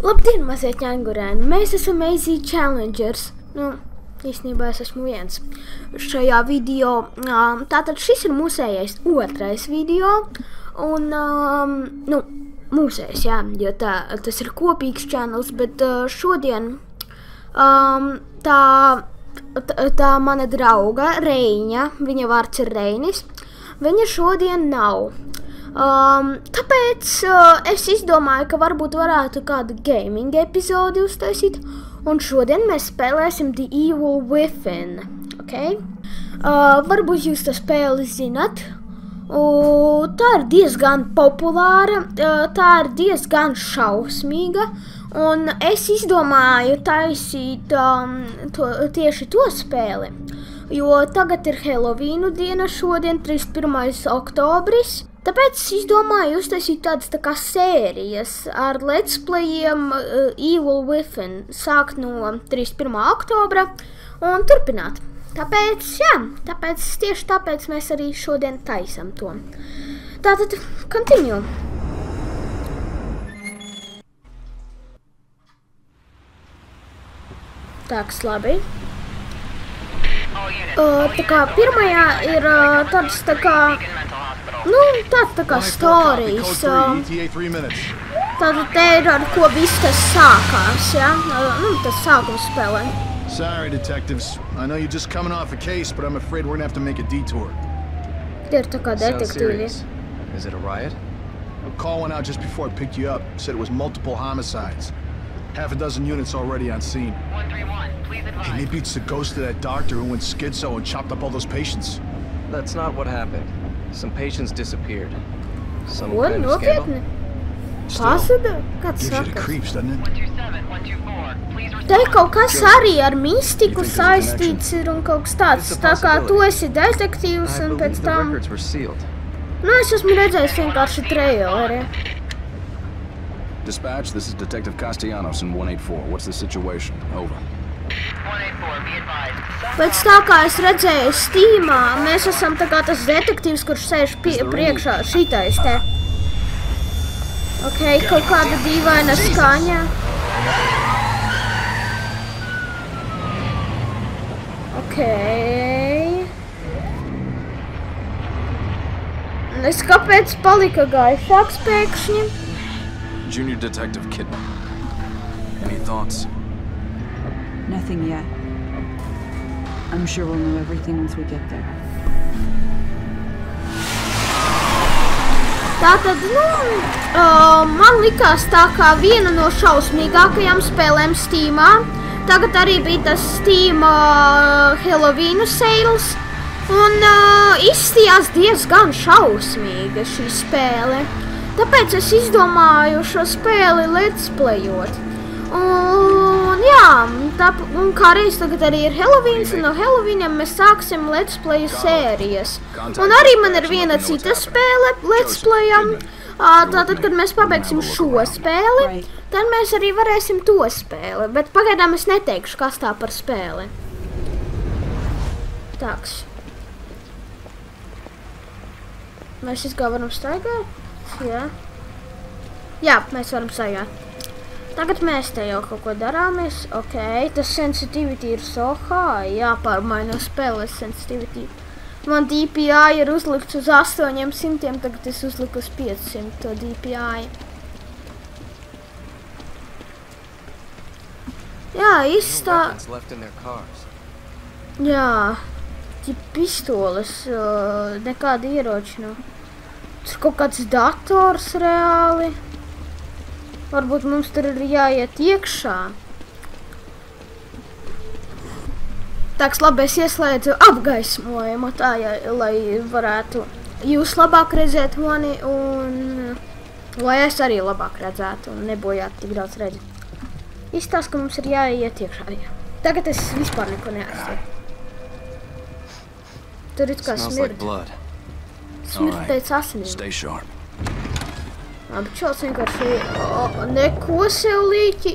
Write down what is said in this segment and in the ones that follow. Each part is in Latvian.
Labdien, mazie ķēngurēni! Mēs esam AZ Challengers. Nu, īstenībā es esmu viens šajā video. Tātad šis ir mūsējais otrais video. Un, nu, mūsējs, jā, jo tas ir kopīgs channels, bet šodien tā mana drauga Reiņa, viņa vārds ir Reinis, viņa šodien nav. Tāpēc es izdomāju, ka varbūt varētu kādu gaming epizodi uztaisīt, un šodien mēs spēlēsim The Evil Within, ok? Varbūt jūs to spēli zinat, tā ir diezgan populāra, tā ir diezgan šausmīga, un es izdomāju taisīt tieši to spēli, jo tagad ir Helovīnu diena šodien, 31. oktobris. Tāpēc es izdomāju uztaisīt tādas tā kā sērijas ar let's playiem Evil Within, sākt no 31. oktobra un turpināt. Tāpēc, jā, tieši tāpēc mēs arī šodien taisam to. Tātad, continue. Tāks, labi. Tā kā pirmajā ir tāds tā kā, nu, tāds tā kā stories. Tātad te ir ar ko viss tas sākās, ja? Nu, tas sākums spēlē. Sorry, detectives. I know you're just coming off a case, but I'm afraid we're gonna have to make a detour. Tie ir tā kā detektīvi. Is it a riot? A call went out just before I picked you up. Said it was multiple homicides. Half a dozen units already on scene. 131, please advise. Hey, maybe it's the ghost of that doctor who went schizo and chopped up all those patients. That's not what happened. Some patients disappeared. Some Ko? kind of scandal? Nopietni? Pasada? Kāds Gives you the sakas? creeps, doesn't it? 127, 124, please respond. Te kaut kas arī ar mistiku saistīts ir un kaut kas tāds. Tā kā tu esi detektīvs I un believe pēc the tam... records were sealed. Nu, es esmu redzējis vienkārši traileri. Dispatch, this is Detective Castellanos in 184. What's the situation? Over. 184, be advised. Pēc tā kā es redzēju Steamā, mēs esam tā kā tas detektīvs, kurš sēž priekšā šitais te. Ok, kaut kāda dīvaina skaņa. Ok. Es kāpēc palika gaišāks pēkšņi? Junior Detective Kidman. Any thoughts? Nothing yet. I'm sure we'll know everything once we get there. Tātad, nu, man likās tā kā viena no šausmīgākajām spēlēm Steamā. Tagad arī bija tas Steam Helovīnu sales. Un izstījās diezgan šausmīga šī spēle. Tāpēc es izdomāju šo spēli let's playot. Un jā, un kā reiz tagad arī ir Helovīns, un no Helovīniem mēs sāksim let's play sērijas. Un arī man ir viena cita spēle let's playam. Tātad, kad mēs pabeigsim šo spēli, tad mēs arī varēsim to spēli. Bet pagaidām es neteikšu, kas tā par spēli. Tāks. Mēs kā varam staigāt? Jā. Jā, mēs varam staigāt. Tagad mēs te jau kaut ko darāmies. Ok, tas sensitivity ir so high. Jāpārmaina spēles sensitivity. Man DPI ir uzlikts uz 800, tagad es uzliku uz 500 to DPI. Jā, izstā... Weapons left in their cars. Jā, pistoles, nekāda ieroči nav. Tas ir kaut kāds dators reāli. Varbūt mums tur ir jāiet iekšā. Tāks, labi, es ieslēdzu apgaismojumu tā, lai varētu jūs labāk redzēt mani un lai es arī labāk redzētu un nebojātu tik daudz redzi. Izstāst, ka mums ir jāiet iekšā. Jā. Tagad es vispār neko neaizstāju. Tur ir kā smird. Smird pēc asinīm. Stay sharp. Labi, čels vienkārši neko sev līķi.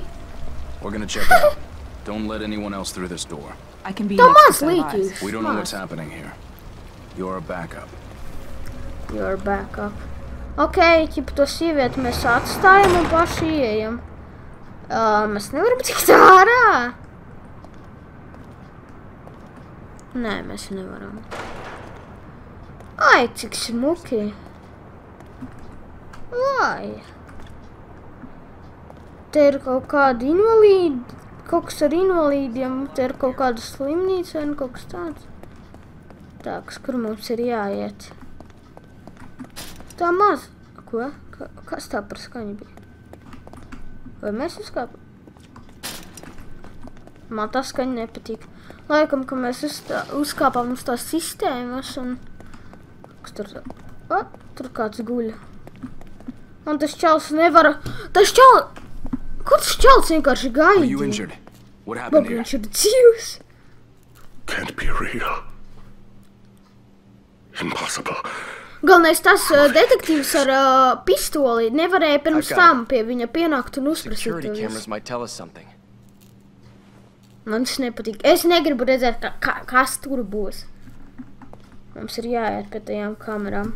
We're gonna check out. Don't let anyone else through this door. I can be Tā next maz to that līķi. eyes. We don't know what's happening here. You're a backup. You're backup. Ok, ķipa to sievieti mēs atstājam un paši ieejam. Mēs nevaram tikt ārā. Nē, mēs nevaram. Ai, cik smuki. Ai. Te ir kaut kādi invalīdi. Kaut kas ar invalīdiem. Te ir kaut kāda slimnīca vai kaut kas tāds. Tāks, kur mums ir jāiet. Tā maz. Ko? Kas tā par skaņu bija? Vai mēs uzkāpam? Man tā skaņa nepatīk. Laikam, ka mēs uzkāpām uz tās sistēmas un... Kas tur... O, tur kāds guļa. Un tas čals nevar... Tas čals... Kur tas čals vienkārši Are you gaidīja? injured? What happened here? Viņš ir dzīvs. Can't be real. Impossible. Galvenais tas detektīvs ar pistoli nevarēja pirms I got tam pie viņa pienākt un uzprasīt Security to cameras visu. might tell us something. Man tas nepatīk. Es negribu redzēt, kas tur būs. Mums ir jāiet pie tajām kamerām.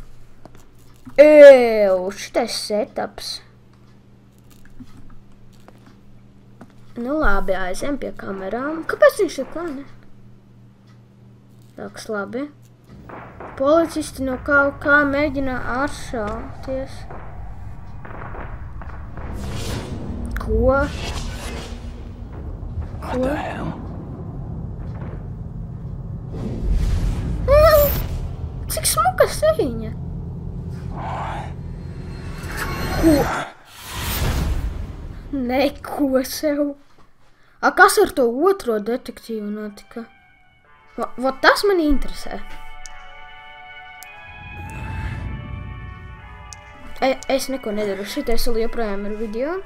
Šitais setups. Nu labi, aizem pie kamerām. Kāpēc viņš ir klāt, ne? Tāks labi. Policisti no kaut kā mēģina atšauties. Ko? What the hell? Cik smuka seviņa? Ko? Neko sev. A, kas ar to otro detektīvu notika? Vot tas mani interesē. Es neko nedaru. Šitais vēl joprojām ir video.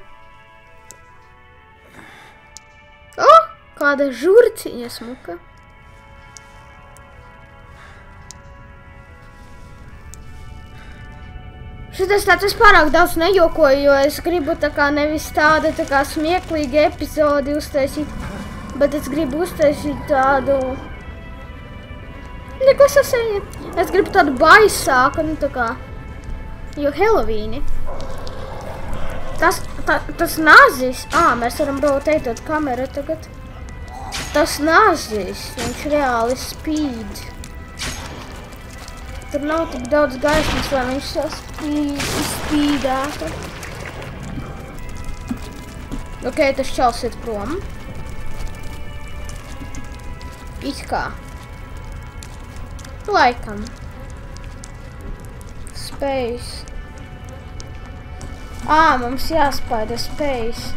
O! Kāda žurciņa smuka. Šitais tāds pārāk daudz nejokoju, jo es gribu tā kā nevis tāda tā kā smieklīga epizodi uztaisīt, bet es gribu uztaisīt tādu... Neko saseņa. Es gribu tādu baisāku, nu tā kā... Jo Helovīni. Tas nazis. Mēs varam rotētot kameru tagad. Tas nazis. Viņš reāli spīd. Tur nav tik daudz gaismas, lai viņš spīdētu. Ok, tas čals iet prom. It kā. Laikam. Space. Mums jāspaida space.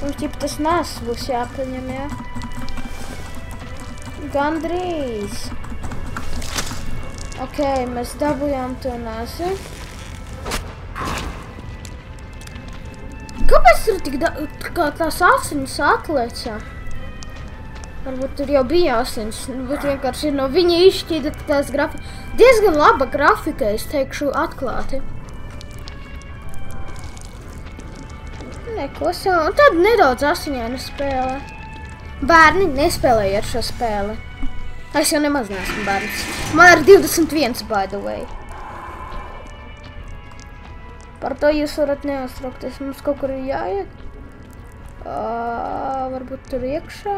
Un ķip tas nas būs jāpaņem, jā. Gandrīz. Ok, mēs dabujām to nasi. Kāpēc tur tik kā tās asinis atlecā? Varbūt tur jau bija asins, bet vienkārši ir no viņa izšķīda tās grafika. Diezgan laba grafika, es teikšu atklāti. Neko savu. Un tad nedaudz asiņaina spēle. Bērni, nespēlējiet šo spēli. Es jau nemaz neesmu bērns. Man ir 21, by the way. Par to jūs varat neuztraukties. Mums kaut kur ir jāiet. Varbūt tur iekšā.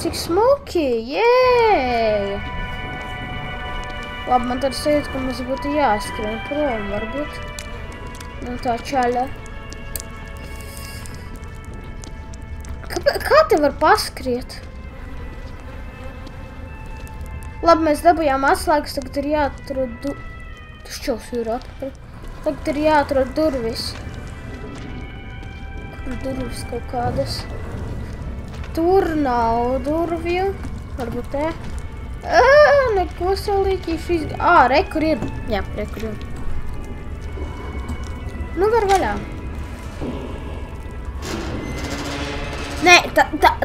Cik smuki, jēj! Labi, man tad sajūt, ka mums būtu jāskrien prom, varbūt. No tā čaļa. Kā te var paskriet? Labi, mēs dabujām atslēgas, tagad ir jāatrod Tas čels ir atpakaļ. Tagad ir jāatrod durvis. Kur durvis kaut kādas? Tur nav durvju. Varbūt te. Neko salīķīšu re, kur ir. Jā, re, kur ir. Nu, var vaļā. Nē,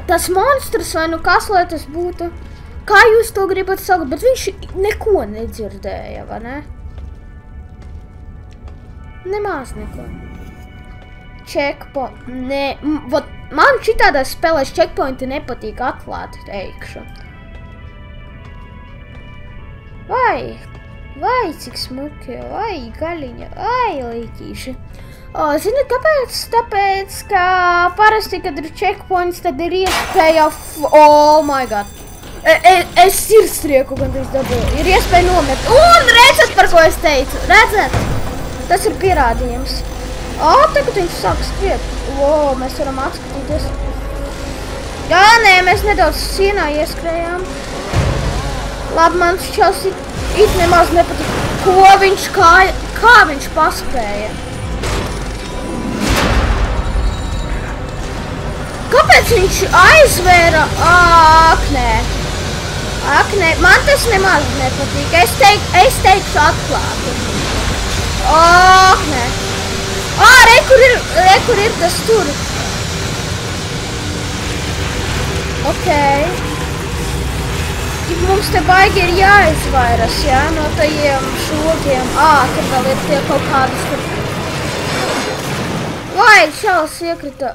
tas monstrs vai nu kas, lai tas būtu. Kā jūs to gribat saukt, bet viņš neko nedzirdēja, vai ne? Nemaz neko. Checkpoint. Nē, man šitādās spēlēs checkpointi nepatīk atklāti, teikšu. Vai? Vai, cik smuki, vai, gaļiņa, vai, līķīši. Zini, kāpēc? Tāpēc, ka parasti, kad ir checkpoints, tad ir iespēja... Oh my god. Es sirdstrieku gandrīz dabūju. Ir iespēja nomirt. Un redzat, par ko es teicu? Redzat? Tas ir pierādījums. Tagad viņš sāk skriet. Mēs varam atskatīties. Jā, nē, mēs nedaudz sienā ieskrējām. Labi, man šķels it nemaz nepatīk, ko viņš kā viņš paspēja. Kāpēc viņš aizvēra? Ak, nē, man tas nemaz nepatīk. Es teikšu atklāti. Ak, nē. Re, kur ir tas tur. Ok. Mums te baigi ir jāizvairas, jā, no tajiem šogiem. Tur vēl ir tie kaut kādas tur. Vai, šāls iekrita.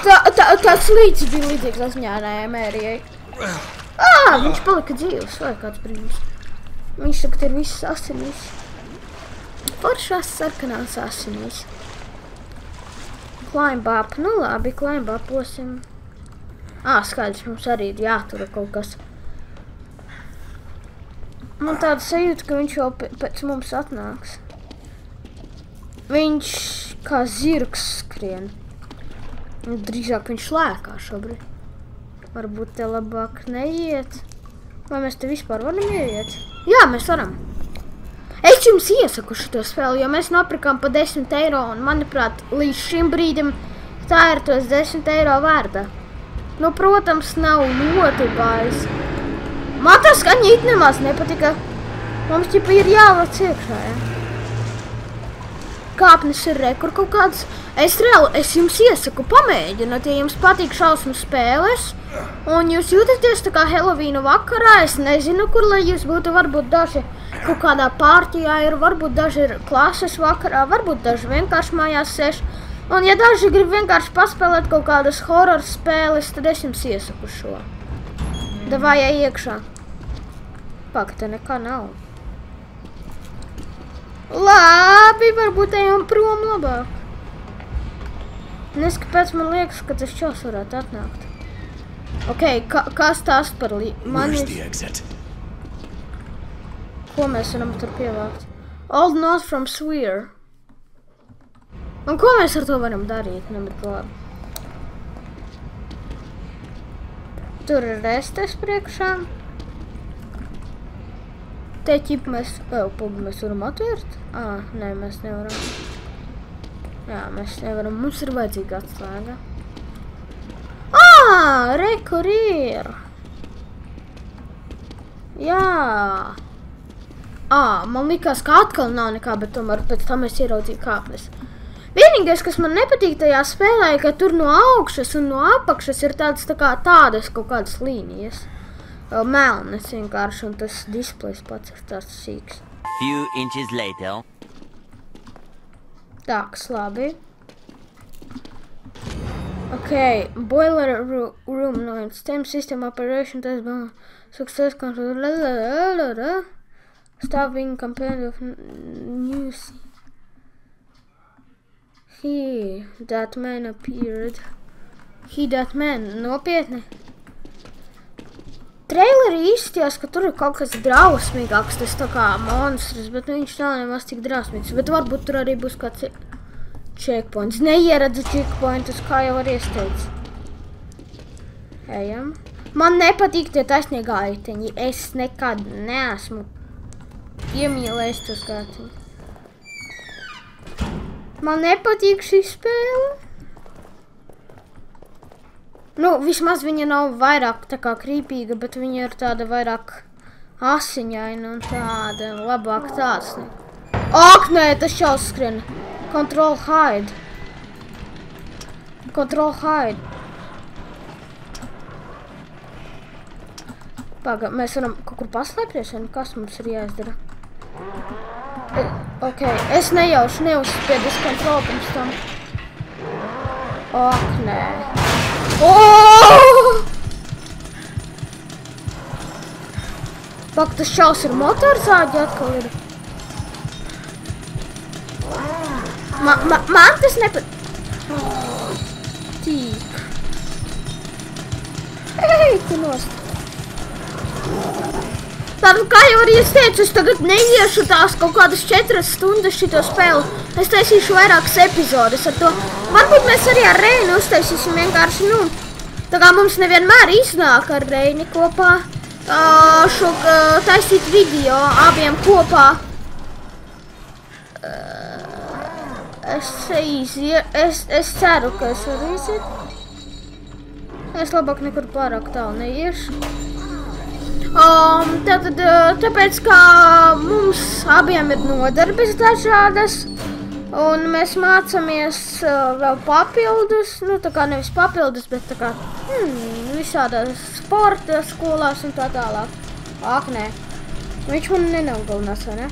Tāds līdzi bija līdzīgs asņēnējai mērijai. Viņš palika dzīvs, vai kāds brīdis. Viņš tagad ir viss asinīs. Foršās sarkanās asinīs. Climb up, nu labi, climb uposim. Skaidrs, mums arī ir jātura kaut kas. Man tāda sajūta, ka viņš jau pēc mums atnāks. Viņš kā zirgs skrien. Drīzāk viņš lēkā šobrīd. Varbūt te labāk neiet. Vai mēs te vispār varam ieiet? Jā, mēs varam. Es jums iesaku šito spēli, jo mēs nopirkām pa 10 eiro un, manuprāt, līdz šim brīdim tā ir tos 10 eiro vērta. Nu, protams, nav ļoti bais. Man tas skaņīt nemaz nepatika. Mums ķipa ir jālec iekšā, ja? Kāpnes ir kur kaut kāds. Es jums iesaku pamēģināt, ja jums patīk šausmu spēles. Un jūs jūtaties tā kā Helovīna vakarā. Es nezinu, kur, lai jūs būtu. Varbūt daži kaut kādā pārtijā ir. Varbūt daži ir klases vakarā. Varbūt daži vienkārši mājās sēž. Un ja daži grib vienkārši paspēlēt kaut kādas horror spēles, tad es jums iesaku šo. Davai, ej iekšā. Paka, te nekā nav. Labi, varbūt ejam prom labāk. Nes, kāpēc man liekas, ka tas čels varētu atnākt. Ok, kas tās par Ko mēs varam tur pievākt? Old note from Swear. Un ko mēs ar to varam darīt? Bet labi. Tur ir restes priekšā. Te ķip mēs varam atvērt? Nē, mēs nevaram. Jā, mēs nevaram. Mums ir vajadzīga atslēga. Re, kur ir? Jā. Man likās, ka atkal nav nekā, bet tomēr pēc tam es ieraudzīju kāpnes. Vienīgais, kas man nepatīk tajā spēlē, ka tur no augšas un no apakšas ir tādas kaut kādas līnijas. Melnes vienkārši, un tas displejs pats ir tāds sīks. Few inches later. Tāks, labi. Ok, boiler room note, stem system operation test, success control, stopping campaign of news. That man appeared. That man, nopietni. Trailerī izstījās, ka tur ir kaut kas drausmīgāks, tas tā kā monstrs, bet viņš nav nemaz tik drausmīgs. Bet varbūt tur arī būs kāds checkpoints. Neieredzu checkpointus, kā jau arī es teicu. Ejam. Man nepatīk tie taisnie gaiteņi. Es nekad neesmu iemīlējis tos gaiteņus. Man nepatīk šī spēle. Nu, vismaz viņa nav vairāk tā kā krīpīga, bet viņa ir tāda vairāk asiņaina un tāda labāk tāds. Ak, nē, tas šaus skrien. Control hide. Control hide. Paga, mēs varam kaut kur paslēpties, un kas mums ir jāizdara? Ok, es nejaušu, neuzspiedis kontroli pirms tam. Ak, nē. Pak, tas čals ar motorzāģi atkal ir. Man tas nepatīk. Ei, tu nost. Tātad, kā jau arī es teicu, es tagad neiešu tās kaut kādas 4 stundas šito spēli. Es taisīšu vairākas epizodes ar to. Varbūt mēs arī ar Reini uztaisīsim vienkārši, tā kā mums nevienmēr iznāk ar Reini kopā šo taisīt video abiem kopā. Es ceru, ka es varu iziet. Es labāk nekur pārāk tālu neiešu. Tāpēc, kā mums abiem ir nodarbes dažādas, un mēs mācāmies vēl papildus, tā kā nevis papildus, bet tā kā visādās sporta skolās un tā tālāk. Ak, nē. Viņš man nenaugalinās, vai ne?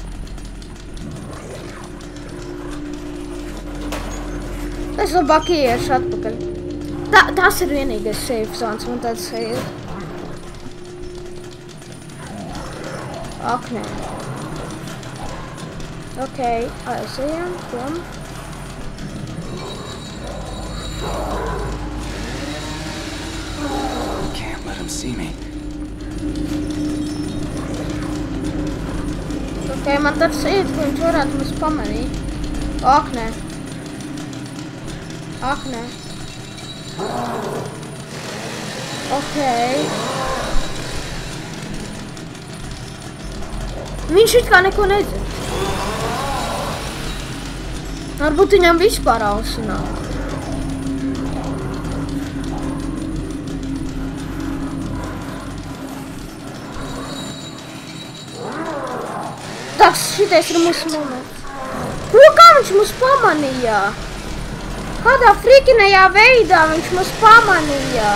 Es labāk ieiešu atpakaļ. Tas ir vienīgais safe zones, man tāds ir. Ak, nē. Ok, aizejam, prom. Can't let him see me. Ok, man tāds iet, ka viņš varētu mums pamanīt. Ak, nē. Ak, nē. Ok. Viņš it kā neko nedzird. Varbūt viņam vispār ausu nav. Tas šitais ir mūsu moments. Kā viņš mūs pamanīja? Kādā frikinējā veidā viņš mūs pamanīja?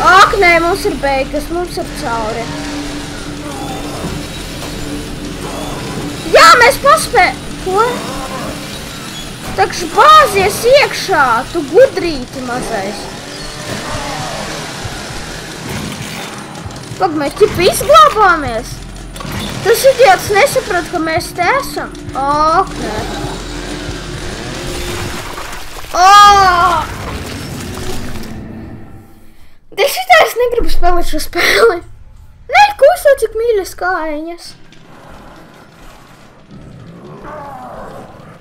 Ak, nē, mums ir beigas, mums ir cauri. Jā, mēs Ko? Takš bāzies iekšā, tu gudrīti mazais. Pag, mēs ķipi izglābāmies. Tas idiots nesaprot, ka mēs te esam. Ok, nē. Dēļ šitā es negribu spēlēt šo spēli. Nē, kūsā cik mīļas kājiņas.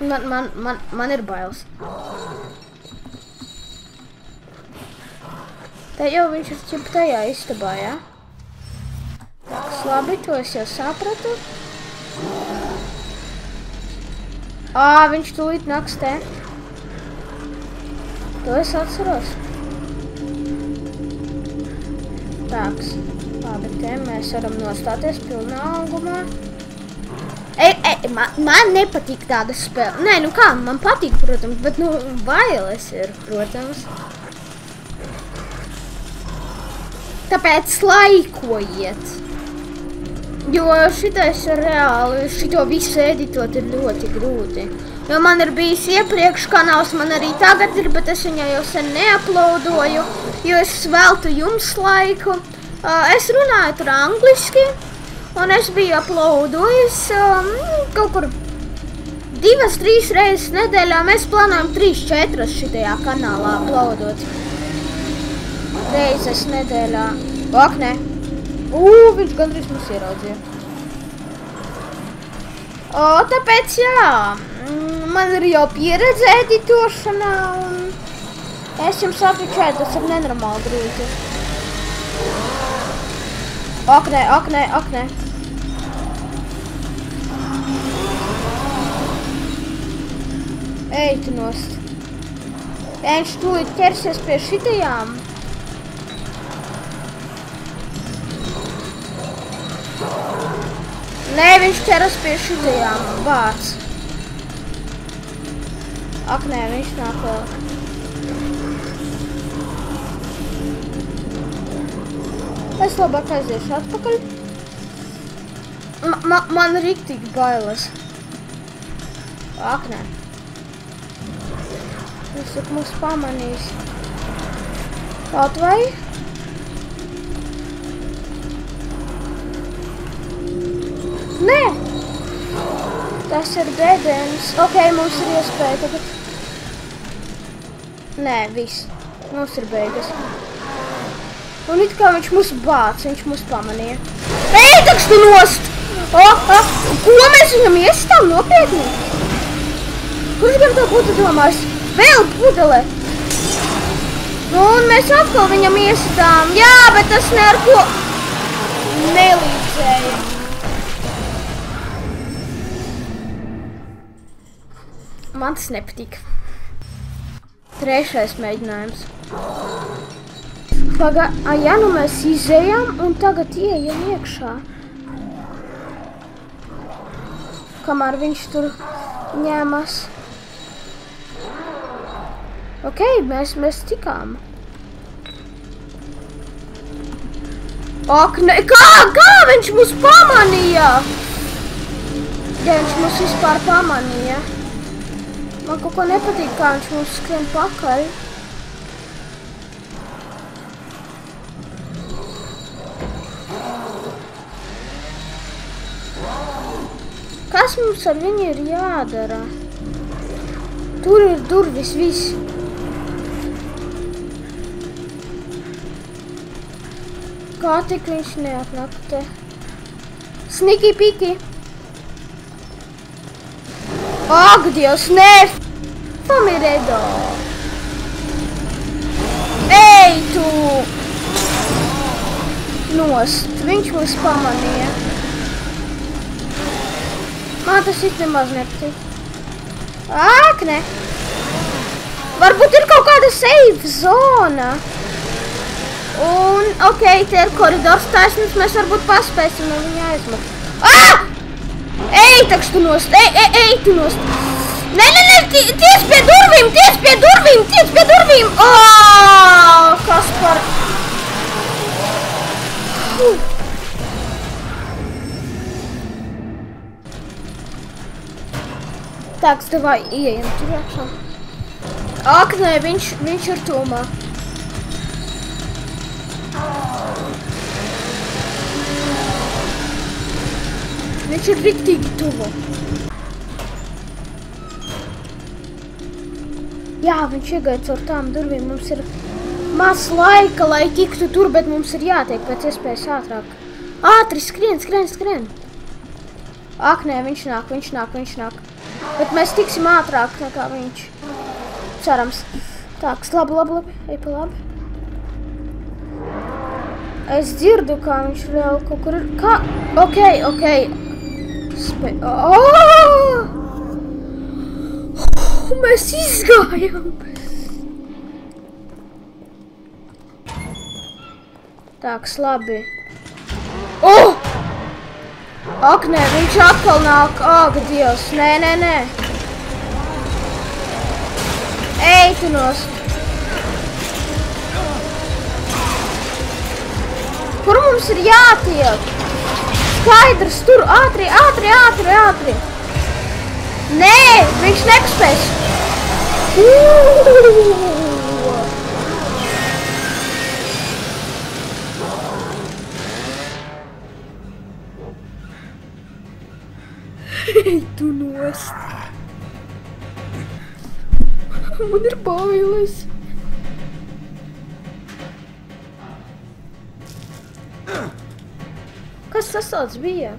Man ir bailes. Te jau viņš ir ķip tajā istabā, jā? Labi, to es jau sapratu. Viņš tūlīt nāks te. To es atceros. Tāks. Labi, te mēs varam nostāties pilnā augumā. Man nepatīk tāda spēle. Nē, nu kā, man patīk, protams, bet, bailes ir, protams. Tāpēc laikojiet. Jo šitais ir reāli, šito visu editot ir ļoti grūti. Jo man ir bijis iepriekš kanāls, man arī tagad ir, bet es viņai jau sen neuploadoju, jo es veltu jums laiku. Es runāju tur angliski, un es biju uploadojis kaut kur 2-3 reizes nedēļā. Mēs plānojam 3-4 šitajā kanālā uploadot. Reizes nedēļā. Ak, ne. Viņš gandrīz mums ieraudzīja. Tāpēc, jā, man ir jau pieredze editošanā, un es jums atvičēju, tas ir nenormāli grūti. Ak, nē. Ej, tu nost. Viņš tūlīt ķersies pie šitajām. Nē, viņš ķeras pie šitajām. Bāc. Ak, nē, viņš nāk vēl. Es labāk aiziešu atpakaļ. Man riktīgi bailes. Ak, nē. Viņš tik mūs pamanīs. Kaut vai? Nē! Tas ir bēdienis. Ok, mums ir iespēja tagad. Nē, viss. Mums ir beigas. Un it kā viņš mūs bāc, viņš mūs pamanīja. Ej, takstu nost! Ko mēs viņam iesitām nopietni? Kurš gan tā būtu domājis? Vēl pudele! Nu, un mēs atkal viņam iesitām. Jā, bet tas ne ar ko nelīdzēja. Man tas nepatīk. Trešais mēģinājums. Ja nu mēs izejam un tagad ieejam iekšā. Kamēr viņš tur ņēmas. Ok, mēs tikām. Ak, ne, kā viņš mūs pamanīja? Ja viņš mūs vispār pamanīja. Man kaut ko nepatīk, kā viņš mums skrien pakaļ. Kas mums ar viņu ir jādara? Tur ir durvis, viss. Kā tik viņš neatnāk te? Sniki piki. Ak, Dievs, nē! Famiredo! Ej, tu! Nost, viņš mūs pamanīja. Man tas it nemaz nepatīk. Ak, ne! Varbūt ir kaut kāda safe zona. Un, ok, te ir koridors taisnības, mēs varbūt paspēsim no viņa aizmakt. Ej, takstu nost! Ej, tu nost! Nē, ties pie durvīm! Kas par... Tāks, davai, ieejam tur iekšā. Ak, nē, viņš ir tūmā. Viņš ir riktīgi tuvu. Jā, viņš iegāja caur tām durvīm. Mums ir maz laika, lai tiktu tur, bet mums ir jātiek pēc iespējas ātrāk. Ātri, skrien! Ak, nē, viņš nāk. Bet mēs tiksim ātrāk nekā viņš. Cerams. Tāks, labi. Ej pa labi. Es dzirdu, kā viņš vēl kaut kur ir. Kā? Ok. Mēs izgājām. Tāks, labi. Ak, nē, viņš atkal nāk. Ak, Dievs, nē. Ej, tu nost. Kur mums ir jātiek? Skaidrs, tur, ātri. Nē, viņš nepaspēs. Ej, tu nost. Man ir bailes. Kas tas tāds bija?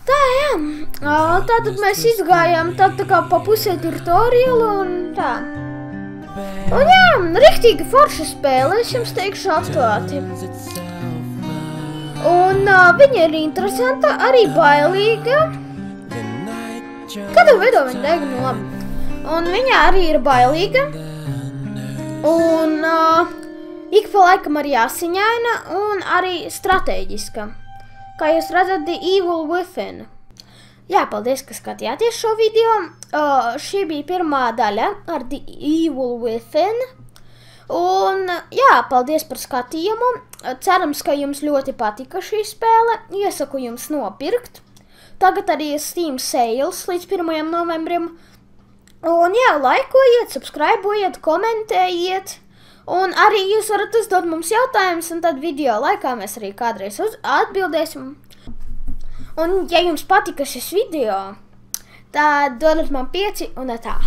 Tā, jā. Tātad mēs izgājām tā kā pa pusē tutoriālu un tā. Un jā, riktīgi forša spēle, es jums teikšu atklāti. Un viņa ir interesanta, arī bailīga. Kādā veidā viņa deg, nu labi. Un viņa arī ir bailīga. Un ik pa laikam arī asiņaina un arī strateģiska. Kā jūs redzat, The Evil Within. Jā, paldies, ka skatījāties šo video. Šī bija pirmā daļa ar The Evil Within. Un jā, paldies par skatījumu. Cerams, ka jums ļoti patika šī spēle. Iesaku jums nopirkt. Tagad arī Steam sales līdz 1. novembrim. Un jā, laikojiet, subscribojiet, komentējiet. Un arī jūs varat uzdot mums jautājumus, un tad video laikā mēs arī kādreiz atbildēsim. Un ja jums patika šis video, tad dodiet man 5 un tā.